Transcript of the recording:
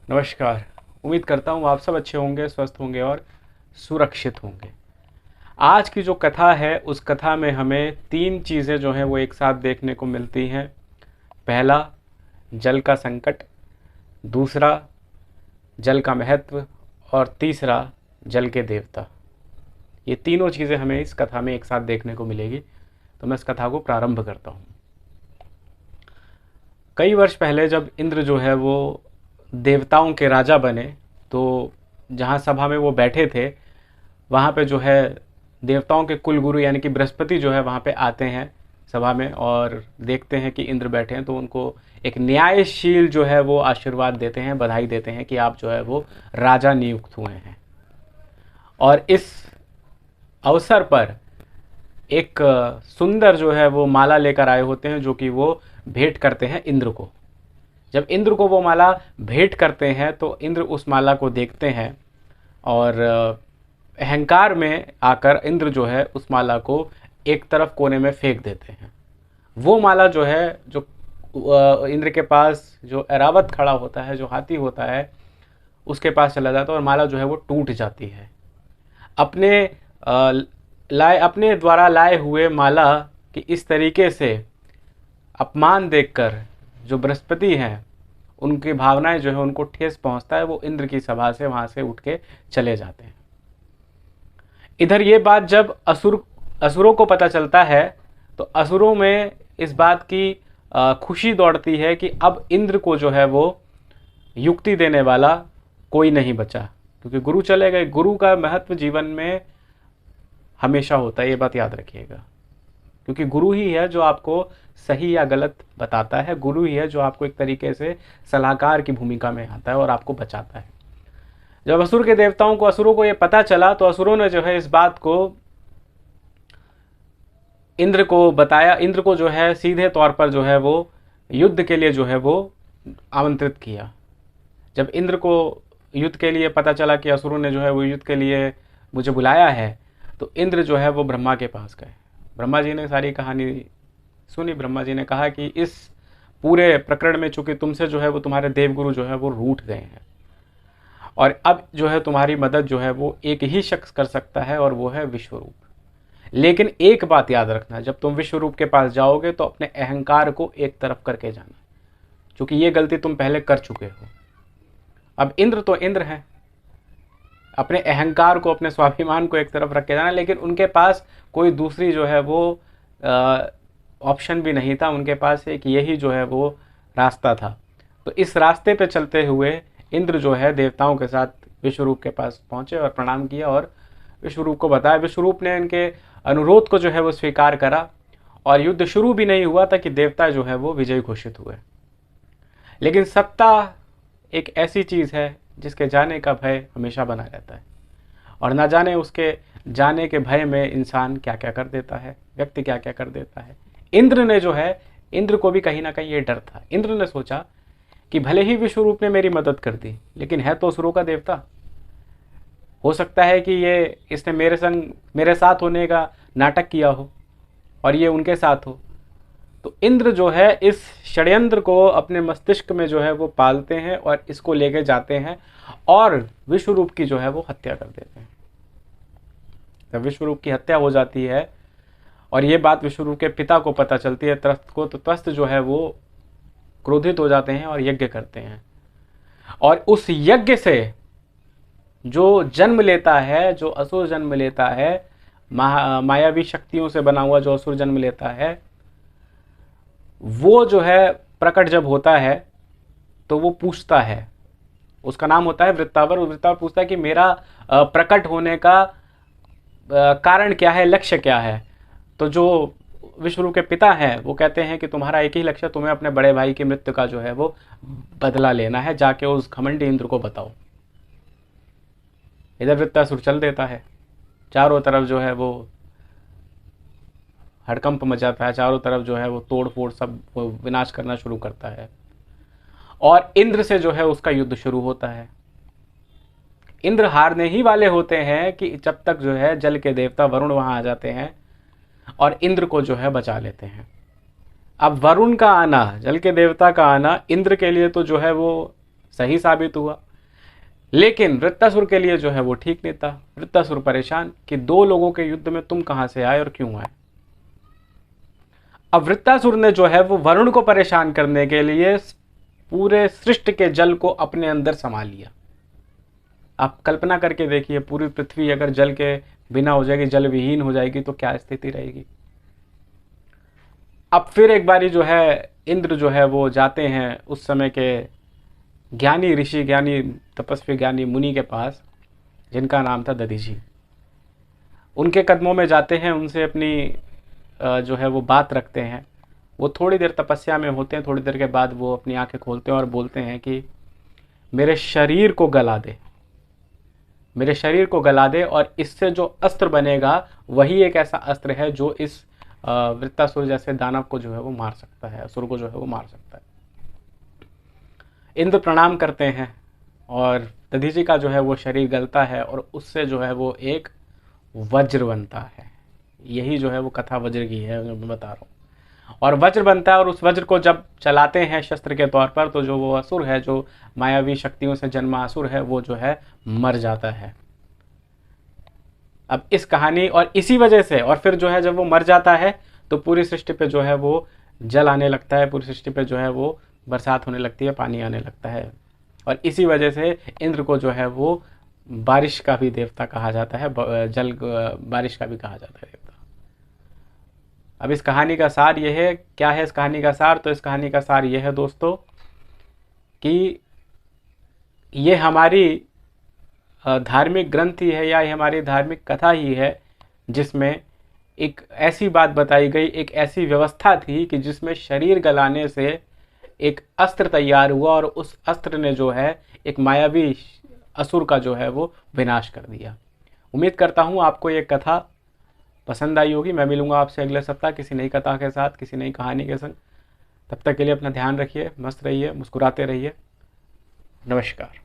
नमस्कार। उम्मीद करता हूँ आप सब अच्छे होंगे, स्वस्थ होंगे और सुरक्षित होंगे। आज की जो कथा है, उस कथा में हमें 3 चीज़ें जो हैं वो एक साथ देखने को मिलती हैं। पहला, जल का संकट। दूसरा, जल का महत्व। और तीसरा, जल के देवता। ये तीनों चीज़ें हमें इस कथा में एक साथ देखने को मिलेगी। तो मैं इस कथा को प्रारंभ करता हूँ। कई वर्ष पहले जब इंद्र जो है वो देवताओं के राजा बने, तो जहाँ सभा में वो बैठे थे, वहाँ पे जो है देवताओं के कुल गुरु यानी कि बृहस्पति जो है वहाँ पे आते हैं सभा में, और देखते हैं कि इंद्र बैठे हैं, तो उनको एक न्यायशील जो है वो आशीर्वाद देते हैं, बधाई देते हैं कि आप जो है वो राजा नियुक्त हुए हैं। और इस अवसर पर एक सुंदर जो है वो माला लेकर आए होते हैं, जो कि वो भेंट करते हैं इंद्र को। जब इंद्र को वो माला भेंट करते हैं तो इंद्र उस माला को देखते हैं, और अहंकार में आकर इंद्र जो है उस माला को एक तरफ कोने में फेंक देते हैं। वो माला जो है, जो इंद्र के पास जो ऐरावत खड़ा होता है, जो हाथी होता है, उसके पास चला जाता है, और माला जो है वो टूट जाती है। अपने अपने द्वारा लाए हुए माला कि इस तरीके से अपमान देखकर जो बृहस्पति हैं, उनकी भावनाएं जो है उनको ठेस पहुंचता है। वो इंद्र की सभा से वहां से उठ के चले जाते हैं। इधर ये बात जब असुरों को पता चलता है, तो असुरों में इस बात की खुशी दौड़ती है कि अब इंद्र को जो है वो युक्ति देने वाला कोई नहीं बचा, क्योंकि गुरु चले गए। गुरु का महत्व जीवन में हमेशा होता है, ये बात याद रखिएगा। क्योंकि गुरु ही है जो आपको सही या गलत बताता है, गुरु ही है जो आपको एक तरीके से सलाहकार की भूमिका में आता है और आपको बचाता है। जब असुरों को ये पता चला, तो असुरों ने जो है इस बात को इंद्र को बताया। इंद्र को जो है सीधे तौर पर जो है वो युद्ध के लिए जो है वो आमंत्रित किया। जब इंद्र को युद्ध के लिए पता चला कि असुरों ने जो है वो युद्ध के लिए मुझे बुलाया है, तो इंद्र जो है वो ब्रह्मा के पास गए। ब्रह्मा जी ने सारी कहानी सुनी। ब्रह्मा जी ने कहा कि इस पूरे प्रकरण में चूंकि तुमसे जो है वो तुम्हारे देवगुरु जो है वो रूठ गए हैं, और अब जो है तुम्हारी मदद जो है वो एक ही शख्स कर सकता है, और वो है विश्वरूप। लेकिन एक बात याद रखना, जब तुम विश्वरूप के पास जाओगे तो अपने अहंकार को एक तरफ करके जाना, क्योंकि ये गलती तुम पहले कर चुके हो। अब इंद्र तो इंद्र हैं, अपने अहंकार को, अपने स्वाभिमान को एक तरफ रख के जाना, लेकिन उनके पास कोई दूसरी जो है वो ऑप्शन भी नहीं था। उनके पास एक यही जो है वो रास्ता था। तो इस रास्ते पे चलते हुए इंद्र जो है देवताओं के साथ विश्वरूप के पास पहुंचे और प्रणाम किया और विश्वरूप को बताया। विश्वरूप ने इनके अनुरोध को जो है वो स्वीकार करा, और युद्ध शुरू भी नहीं हुआ था कि देवता जो है वो विजयी घोषित हुए। लेकिन सत्ता एक ऐसी चीज़ है जिसके जाने का भय हमेशा बना रहता है, और ना जाने उसके जाने के भय में इंसान क्या क्या कर देता है, व्यक्ति क्या क्या कर देता है। इंद्र ने जो है, इंद्र को भी कहीं ना कहीं ये डर था। इंद्र ने सोचा कि भले ही विश्वरूप ने मेरी मदद कर दी, लेकिन है तो असुरों का देवता। हो सकता है कि ये इसने मेरे साथ होने का नाटक किया हो और ये उनके साथ हो। तो इंद्र जो है इस षड्यंत्र को अपने मस्तिष्क में जो है वो पालते हैं और इसको लेके जाते हैं और विश्वरूप की जो है वो हत्या कर देते हैं। जब विश्वरूप की हत्या हो जाती है और ये बात विश्वरूप के पिता को पता चलती है, त्रस्त को, तो त्रस्त जो है वो क्रोधित हो जाते हैं और यज्ञ करते हैं। और उस यज्ञ से जो जन्म लेता है, जो असुर जन्म लेता है, मायावी शक्तियों से बना हुआ जो असुर जन्म लेता है, वो जो है प्रकट जब होता है तो वो पूछता है, उसका नाम होता है वृत्तावर। वृत्तावर पूछता है कि मेरा प्रकट होने का कारण क्या है, लक्ष्य क्या है। तो जो विश्वरूप के पिता हैं वो कहते हैं कि तुम्हारा एक ही लक्ष्य, तुम्हें अपने बड़े भाई की मृत्यु का जो है वो बदला लेना है, जाके उस घमंडी इंद्र को बताओ। इधर वृत्तासुर चल देता है। चारों तरफ जो है वो हड़कंप मचाता है, चारों तरफ जो है वो तोड़ फोड़ सब वो विनाश करना शुरू करता है, और इंद्र से जो है उसका युद्ध शुरू होता है। इंद्र हारने ही वाले होते हैं कि जब तक जो है जल के देवता वरुण वहां आ जाते हैं और इंद्र को जो है बचा लेते हैं। अब वरुण का आना, जल के देवता का आना इंद्र के लिए तो जो है वो सही साबित हुआ। लेकिन वृत्तासुर के लिए जो है वो ठीक नहीं था। वृत्तासुर परेशान कि 2 लोगों के युद्ध में तुम कहां से आए और क्यों आए। अब वृत्तासुर ने जो है वो वरुण को परेशान करने के लिए पूरे सृष्टि के जल को अपने अंदर समा लिया। आप कल्पना करके देखिए, पूरी पृथ्वी अगर जल के बिना हो जाएगी, जल विहीन हो जाएगी, तो क्या स्थिति रहेगी। अब फिर एक बारी जो है इंद्र जो है वो जाते हैं उस समय के ज्ञानी ऋषि, ज्ञानी तपस्वी, ज्ञानी मुनि के पास, जिनका नाम था दधीचि। उनके कदमों में जाते हैं, उनसे अपनी जो है वो बात रखते हैं। वो थोड़ी देर तपस्या में होते हैं, थोड़ी देर के बाद वो अपनी आंखें खोलते हैं और बोलते हैं कि मेरे शरीर को गला दे, मेरे शरीर को गला दे, और इससे जो अस्त्र बनेगा वही एक ऐसा अस्त्र है जो इस वृत्तासुर जैसे दानव को जो है वो मार सकता है, असुर को जो है वो मार सकता है। इंद्र प्रणाम करते हैं और दधीचि का जो है वो शरीर गलता है और उससे जो है वो एक वज्र बनता है। यही जो है वो कथा वज्र की है, जो मैं बता रहा हूँ। और वज्र बनता है और उस वज्र को जब चलाते हैं शस्त्र के तौर पर, तो जो वो असुर है, जो मायावी शक्तियों से जन्मा असुर है, वो जो है मर जाता है। अब इस कहानी और इसी वजह से, और फिर जो है जब वो मर जाता है तो पूरी सृष्टि पे जो है वो जल आने लगता है, पूरी सृष्टि पे जो है वो बरसात होने लगती है, पानी आने लगता है। और इसी वजह से इंद्र को जो है वो बारिश का भी देवता कहा जाता है, बारिश का भी कहा जाता है देवता। अब इस कहानी का सार यह है, क्या है इस कहानी का सार? तो इस कहानी का सार यह है दोस्तों कि ये हमारी धार्मिक ग्रंथ ही है, या ये हमारी धार्मिक कथा ही है, जिसमें एक ऐसी बात बताई गई, एक ऐसी व्यवस्था थी कि जिसमें शरीर गलाने से एक अस्त्र तैयार हुआ और उस अस्त्र ने जो है एक मायावी असुर का जो है वो विनाश कर दिया। उम्मीद करता हूँ आपको ये कथा पसंद आई होगी। मैं मिलूंगा आपसे अगले सप्ताह किसी नई कथा के साथ, किसी नई कहानी के संग। तब तक के लिए अपना ध्यान रखिए, मस्त रहिए, मुस्कुराते रहिए। नमस्कार।